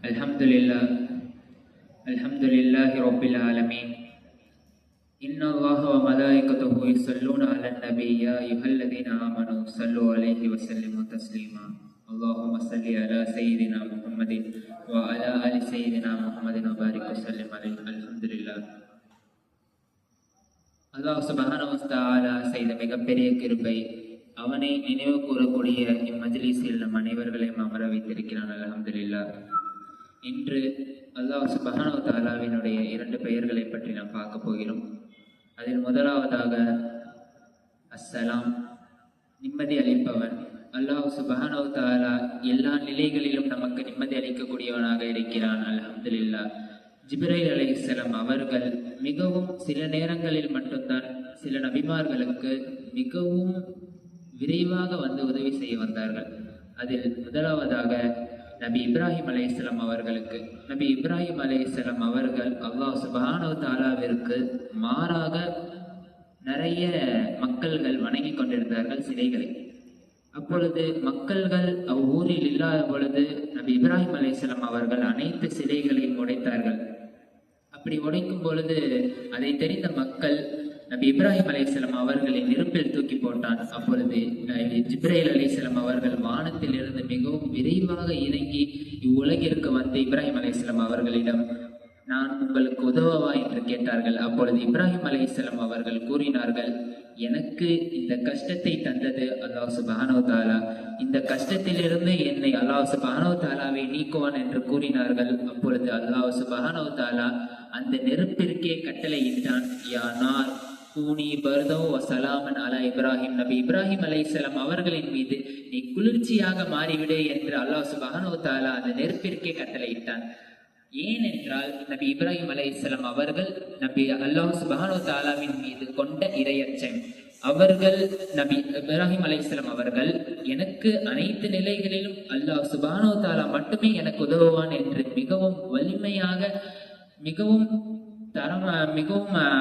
Alhamdulillah Rabbil Alamin. Inna Allaha wa malaikatahu yusalluna ala nabi ya ayyuhalladhina amanu sallu alayhi wa sallimu taslima. Allahumma salli ala sayyidina Muhammadin wa ala ali sayyidina Muhammadin wa barik wa sallim alayhi. Alhamdulillah. அல்லாஹ் சுப்ஹானஹு வ தஆலா செய்த மிகப்பெரிய கிருபை, அவனை நினைவு கூறக்கூடிய இம்மஜ்லிஸில் நம் அனைவர்களையும் அமர வைத்திருக்கிறான். அல்ஹம்துலில்லாஹ். இன்று அல்லாஹ் சுப்ஹானஹு வ தஆலாவினுடைய 2 பெயர்களை பற்றி நாம் பார்க்க போகிறோம். அதில் முதலாவதாக அஸ்ஸலாம், நிம்மதி அளிப்பவன். அல்லாஹ் சுப்ஹானஹு வ தஆலா எல்லா நிலைகளிலும் நமக்கு நிம்மதி அளிக்கக்கூடியவனாக இருக்கிறான். அல்ஹம்துலில்லாஹ். ஜிப்ரைல் அலைஹிஸ்ஸலாம் அவர்கள் மிகவும் சில நேரங்களில் மட்டும்தான் சில நபிமார்களுக்கு மிகவும் விரைவாக வந்து உதவி செய்ய வந்தார்கள். அதில் முதலாவதாக நபி இப்ராஹிம் அலைஹிஸ்ஸலாம் அவர்களுக்கு. நபி இப்ராஹிம் அலைஹிஸ்ஸலாம் அவர்கள் அல்லாஹ் சுப்ஹானஹு வ தஆலாவிற்கு மாறாக நிறைய மக்கள்கள் வணங்கி கொண்டிருந்தார்கள் சிலைகளை. அப்பொழுது மக்கள்கள் அவ்வூரில் இல்லாத பொழுது நபி இப்ராஹிம் அலைஹிஸ்ஸலாம் அவர்கள் அனைத்து சிலைகளையும் உடைத்தார்கள். அப்படி உடைக்கும் பொழுது அதை தெரிந்த மக்கள் நபி இப்ராஹிம் அலைஹிஸ்ஸலாம் அவர்களை நெருப்பில் தூக்கி போட்டான். அப்பொழுது ஜிப்ரைல் அலைஹிஸ்ஸலாம் அவர்கள் வானத்தில் இருந்து மிகவும் விரைவாக இறங்கி இவ்வுலகிற்கு வந்து இப்ராஹிம் அலைஹிஸ்ஸலாம் அவர்களிடம் நான் உங்களுக்கு உதவவா என்று கேட்டார்கள். அப்பொழுது இப்ராஹிம் அலைஹிஸ்ஸலாம் அவர்கள் கூறினார்கள், எனக்கு இந்த கஷ்டத்தை தந்தது அல்லாஹ் சுப்ஹானஹு வ தஆலா, இந்த கஷ்டத்திலிருந்து என்னை அல்லாஹ் சுப்ஹானஹு வ தஆலாவை நீக்குவான் என்று கூறினார்கள். அப்பொழுது அல்லாஹ் சுப்ஹானஹு வ தஆலா அந்த நெருப்பிற்கே கட்டளையிட்டான், யா நார் கூனி பர்தோ வ சலாமன் அலா இப்ராஹிம். நபி இப்ராஹிம் அலைஹிஸ்ஸலாம் அவர்களின் மீது நீ குளிர்ச்சியாக மாறிவிடு என்று அல்லாஹ் சுப்ஹானஹு வ தஆலா அந்த நெருப்பிற்கே கட்டளையிட்டான். ஏனென்றால் நபி இப்ராஹிம் அலைஹிஸ்ஸலாம் அவர்கள் நபி அல்லாஹ் சுப்ஹானஹு வ தஆலாவின் மீது கொண்ட இறையச்சம். அவர்கள் நபி இப்ராஹிம் அலைஹிஸ்ஸலாம் அவர்கள் எனக்கு அனைத்து நிலைகளிலும் அல்லாஹ் சுப்ஹானஹு வ தஆலா மட்டுமே எனக்கு உதவுவான் என்று மிகவும் வலிமையாக மிகவும்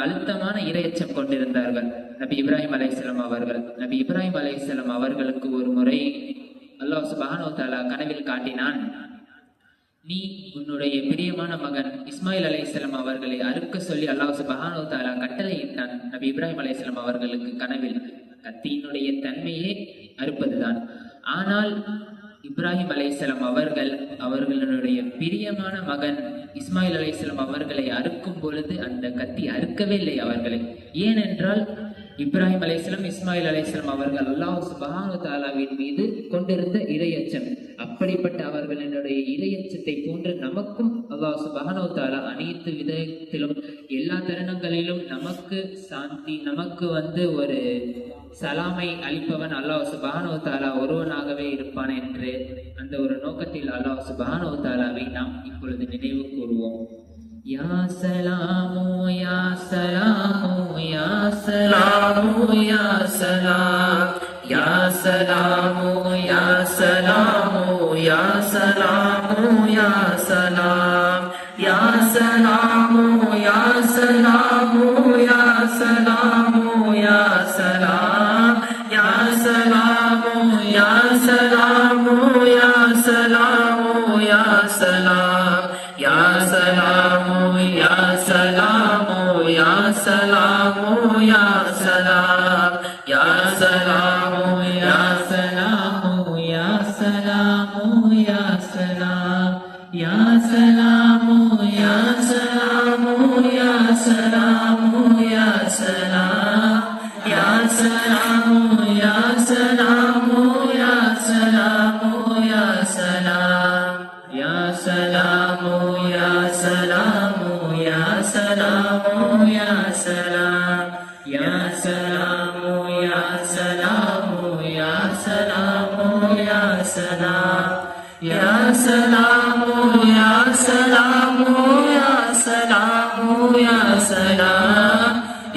அழுத்தமான இறையச்சம் கொண்டிருந்தார்கள் நபி இப்ராஹிம் அலைஹிஸ்ஸலாம் அவர்கள். நபி இப்ராஹிம் அலைஹிஸ்ஸலாம் அவர்களுக்கு ஒரு முறை அல்லாஹ் சுப்ஹானஹு வ தஆலா கனவில் காட்டினான், நீ உன்னுடைய பிரியமான மகன் இஸ்மாயில் அலைஹிஸ்ஸலாம் அவர்களை அறுக்க சொல்லி அல்லாஹ் சுப்ஹானஹு வ தஆலா கட்டளையிட்டான். நபி இப்ராஹிம் அலைஹிஸ்ஸலாம் அவர்களுக்கு கனவில் கத்தியினுடைய தன்மையே அறுப்பதுதான். ஆனால் இப்ராஹிம் அலைஹிஸ்ஸலாம் அவர்கள் அவர்களுடைய பிரியமான மகன் இஸ்மாயில் அலைஹிஸ்ஸலாம் அவர்களை அறுக்கும் பொழுது அந்த கத்தி அறுக்கவே இல்லை அவர்களை. ஏனென்றால் இப்ராஹிம் அலைஹிஸ்ஸலாம் இஸ்மாயில் அலைஹிஸ்ஸலாம் அவர்கள் அல்லாஹ் சுப்ஹானஹு வ தஆலாவின் மீது கொண்டிருந்த இறையச்சம். அப்படிப்பட்ட அவர்களுடைய இறையச்சத்தை போன்று நமக்கும் அல்லாஹ் சுப்ஹானஹு வ தஆலா அனைத்து விதத்திலும் எல்லா தருணங்களிலும் நமக்கு சாந்தி, நமக்கு ஒரு சலாமை அளிப்பவன் அல்லாஹ் சுப்ஹானஹு வ தஆலா ஒருவனாகவே இருப்பான் என்று அந்த ஒரு நோக்கத்தில் அல்லாஹ் சுப்ஹானஹு வ தஆலாவை நாம் இப்பொழுது நினைவு கூறுவோம். யா சலாமு யா சலாமு யா சலாமு யா சலாம் யா சலாமு யா சலாமு யா சலாமு யா சலாம் யா சலாமு யா சலாமு யா சலாமு யா சலாம் யா சலாமு யா சலாமு யா சலாமு யா சலாம் யா சலாமு யா சலாமு யா சலாமு யா சலாம் யா சலாமு யா சலாமு யா சலாமு யா சலாம் யா சலாமு யா சலாமு யா சலாமு யா சலாம் யா சலாமு யா சலாமு யா சலாமு யா சலாம் யா சலாமு யா சலாமு யா சலாமு யா சலாம் யா சலாமு யா சலாமு யா சலாமு யா சலாம் யா சலாமு யா சலாமு யா சலாமு யா சலாம்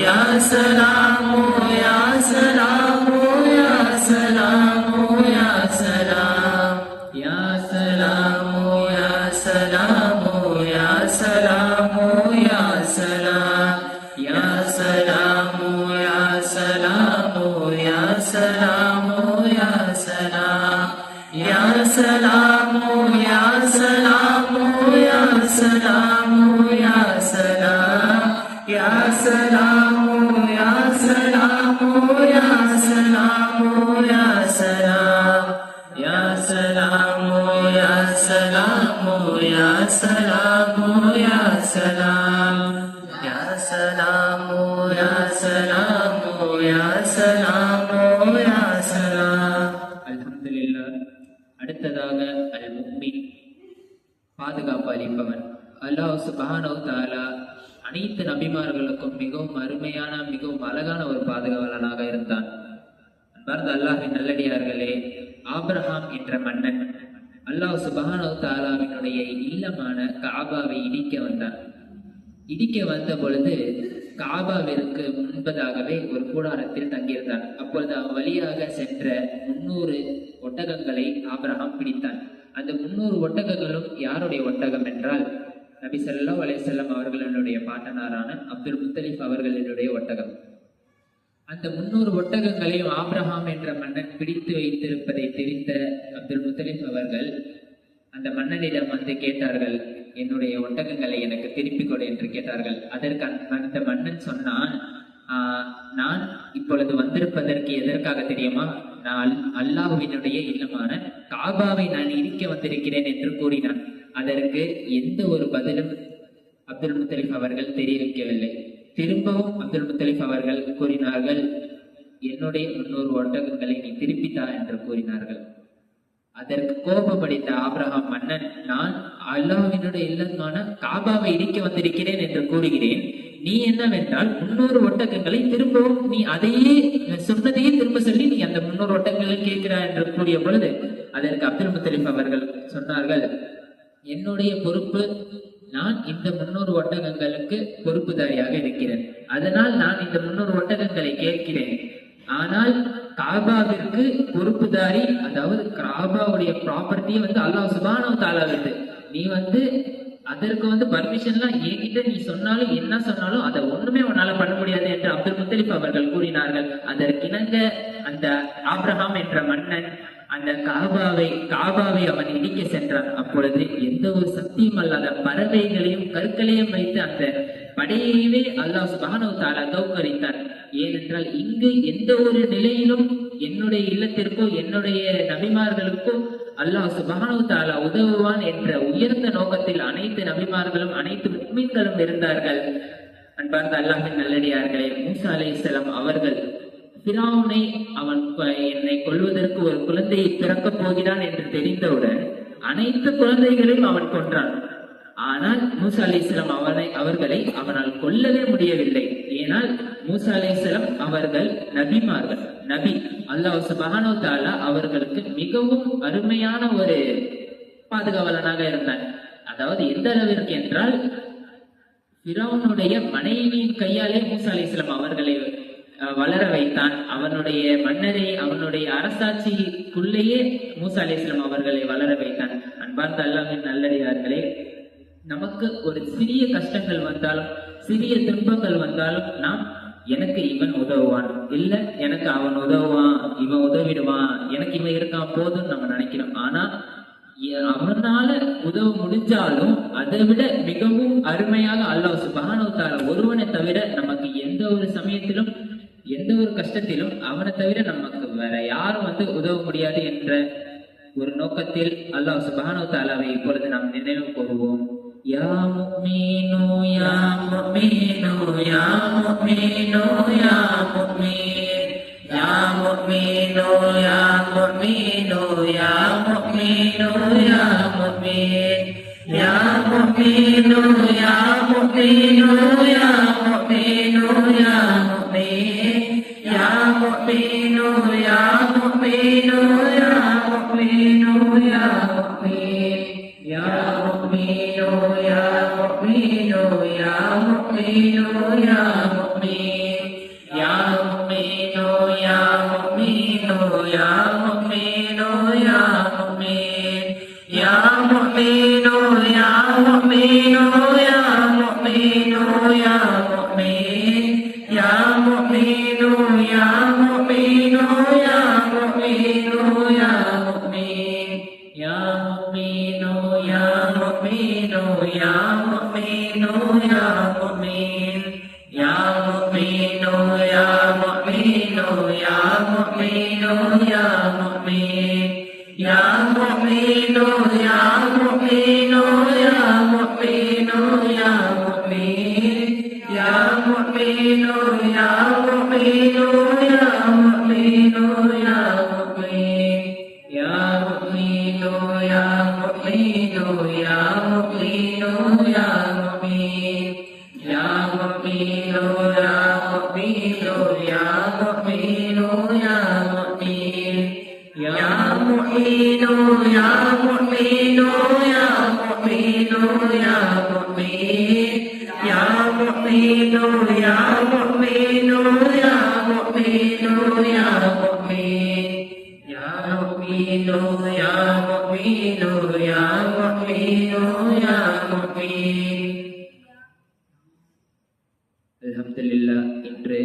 யா சலாமு யா சலாமு யா சலாமு யா சலாம் யா சலாமு யா சலாமு யா சலாமு யா சலாம் யா சலாமு யா சலாமு யா சலாமு யா சலாம் யா சலாமு யா சலாமு அடுத்ததாக அல் முஃமின், பாதுகாப்பு அளிப்பவன். அல்லாஹ் சுப்ஹானஹு வ தஆலா அனைத்து நபிமார்களுக்கும் மிகவும் அருமையான மிகவும் அழகான ஒரு பாதுகாவலனாக இருந்தான். அன்பார்ந்த அல்லாஹ்வின் நல்லடியார்களே, ஆபிரகாம் என்ற மன்னன் அல்லாஹ் சுப்ஹானஹு வ தஆலாவினுடைய இல்லமான காபாவை இடிக்க வந்தான். இடிக்க வந்த பொழுது காபாவிற்கு முன்பதாகவே ஒரு கூடாரத்தில் தங்கியிருந்தான். அப்பொழுது வழியாக சென்ற 300 ஒட்டகங்களை ஆபிரகாம் பிடித்தான். அந்த 300 ஒட்டகங்களும் யாருடைய ஒட்டகம் என்றால் நபி ஸல்லல்லாஹு அலைஹி வஸல்லம் அவர்களுடைய பாட்டனாரான அப்துல் முத்தலிப் அவர்களுடைய ஒட்டகம். அந்த 300 ஒட்டகங்களையும் ஆபிரகாம் என்ற மன்னன் பிடித்து வைத்திருப்பதை தெரிந்த அப்துல் முத்தலிப் அவர்கள் அந்த மன்னனிடம் வந்து கேட்டார்கள், என்னுடைய ஒட்டகங்களை எனக்கு திருப்பிக் கொடு என்று கேட்டார்கள். அதற்கு அந்த மன்னன் சொன்னான், நான் இப்பொழுது வந்திருப்பதற்கு எதற்காக தெரியுமா? நான் அல்லாஹ்வினுடைய இல்லமான காபாவை நான் இடிக்க வந்திருக்கிறேன் என்று கூறினான். அதற்கு எந்த ஒரு பதிலும் அப்துல் முத்தலிப் அவர்கள் தெரிவிக்கவில்லை. திரும்பவும் அப்துல் முத்தலிப் அவர்கள் கூறினார்கள், என்னுடைய 300 ஒட்டகங்களை நீ திருப்பித்தா என்று கூறினார்கள். அதற்கு கோபமடைந்த ஆபிரகாம் மன்னன், நான் அல்லாஹ்வினுடைய இல்லமான காபாவை இடிக்க வந்திருக்கிறேன் என்று கூறுகிறேன், நீ என்னவென்றால் 300 ஒட்டகங்களை திரும்பவும் நீ அதையே சொன்னதையே திரும்ப சொல்லி நீ அந்த 300 ஒட்டகங்களை கேட்கிறாய் என்று கூறிய பொழுது அதற்கு அப்துல் முத்தலிப் அவர்கள் சொன்னார்கள், என்னுடைய பொறுப்பு, நான் இந்த 300 ஒட்டகங்களுக்கு பொறுப்புதாரியாக இருக்கிறேன். அதனால் நான் இந்த 300 ஒட்டகங்களை கேட்கிறேன். ஆனால் காபாவிற்கு பொறுப்புதாரி, அதாவது காபாவுடைய ப்ராப்பர்ட்டியை அல்லாஹ் சுப்ஹானஹு வ தஆலாவுக்கு நீ அதற்கு பர்மிஷன்லாம் என்கிட்ட நீ சொன்னாலும் என்ன சொன்னாலும் அதை ஒண்ணுமே உன்னால பண்ண முடியாது என்று அப்துல் முத்தலிப் அவர்கள் கூறினார்கள். அதற்கிணங்க அந்த ஆபிரகாம் என்ற மன்னன் அந்த காபாவை அவன் இடிக்க சென்றான். அப்பொழுது எந்த ஒரு சக்தியும் அல்லாத பறவைகளையும் கற்களையும் வைத்து அந்த படையையே அல்லாஹ் சுப்ஹானஹு வ தஆலா தோற்கடித்தான். ஏனென்றால் இங்கு எந்த ஒரு நிலையிலும் என்னுடைய இல்லத்திற்கோ என்னுடைய நபிமார்களுக்கோ அல்லாஹ் சுப்ஹானஹு வ தஆலா உதவுவான் என்ற உயர்ந்த நோக்கத்தில் அனைத்து நபிமார்களும் அனைத்து முஃமின்களும் இருந்தார்கள். அன்பார்ந்த அல்லாஹ்வின் நல்லடியார்களே, மூசா அலைஹிஸ்ஸலாம் அவர்கள் ஃபிரௌனை அவன் என்னை கொல்வதற்கு ஒரு குழந்தையை பிறக்கப் போகிறான் என்று தெரிந்தவுடன் அனைத்து குழந்தைகளையும் அவன் கொன்றான். ஆனால் மூசா அலைஹிஸ்ஸலாம் அவர்களை அவனால் கொல்லவே முடியவில்லை. ஏனால் மூசா அலைஹிஸ்ஸலாம் அவர்கள் நபிமார்கள், நபி. அல்லாஹ் சுப்ஹானஹு வ தஆலா அவர்களுக்கு மிகவும் அருமையான ஒரு பாதுகாவலனாக இருந்தான். அதாவது எந்த அளவிற்கு என்றால் ஃபிரௌனுடைய மனைவியின் கையாலே மூசா அலைஹிஸ்ஸலாம் அவர்களை வளர வைத்தான். அவனுடைய மன்னரை அவனுடைய அரசாட்சிக்குள்ளேயே மூசா அலைஹிஸ்ஸலாம் அவர்களை வளர வைத்தான். அன்பார்ந்த அல்லாஹ்வின் நல்லடியார்களே, நமக்கு ஒரு சிறிய கஷ்டங்கள் வந்தாலும் சிறிய துன்பங்கள் வந்தாலும் நாம் எனக்கு இவன் உதவுவான், இல்ல எனக்கு அவன் உதவுவான், இவன் உதவிடுவான், எனக்கு இவன் இருக்கான் போதும்னு நம்ம நினைக்கிறோம். ஆனா அவனால உதவ முடிஞ்சாலும் அதை விட மிகவும் அருமையாக அல்லாஹ் சுப்ஹானஹு வ தஆலா ஒருவனை தவிர நமக்கு எந்த ஒரு சமயத்திலும் எந்த ஒரு கஷ்டத்திலும் அவனை தவிர நமக்கு வேற யாரும் உதவ முடியாது என்ற ஒரு நோக்கத்தில் அல்லாஹ் சுப்ஹானஹு வ தஆலாவை இப்பொழுது நாம் நினைவு கூறுவோம். யா முஃமினூ யா முஃமினூ யா முஃமினூ யா முஃமின் யா முஃமினூ யா முஃமினூ யா முஃமினூ யா முஃமின் யா முஃமினூ யா முஃமினூ யா முஃமினூ யா முஃமின் யா முஃமினூ யா முஃமினூ யா முஃமினூ யா முஃமின் யா முஃமினூ யா முஃமினூ யா முஃமினூ யா முஃமின் யா முஃமினூ யா முஃமினூ யா முஃமினூ யா முஃமின் யா முஃமினூ யா முஃமினூ யா முஃமினூ யா முஃமின் யா முஃமினூ யா முஃமினூ யா முஃமினூ யா முஃமின் யா முஃமினூ யா முஃமினூ யா முஃமினூ யா முஃமின் யா முஃமினூ யா முஃமினூ யா முஃமினூ யா முஃமின் யா முஃமினூ யா முஃமினூ யா முஃமினூ யா முஃமின் யா முஃமினூ யா முஃமினூ யா முஃமினூ யா முஃமின் யா முஃமினூ مؤمن يا مؤمن يا مؤمن يا مؤمن يا مؤمن يا مؤمن يا مؤمن يا مؤمن يا مؤمن يا مؤمن يا مؤمن يا مؤمن. அல்ஹம்துலில்லாஹ். இன்று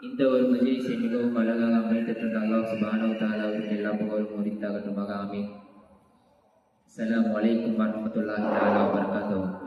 இந்த ஒரு மஜ்லிஸை மிகவும் அழகாக அமைத்து தந்த அல்லாஹ் சுப்ஹானஹு வ தஆலாவிற்கு எல்லா புகழும் உரித்தாகட்டுமாக. ஆமீன். அஸ்ஸலாமு அலைக்கும் வரஹ்மத்துல்லாஹி தஆலா வ பரகாத்துஹு.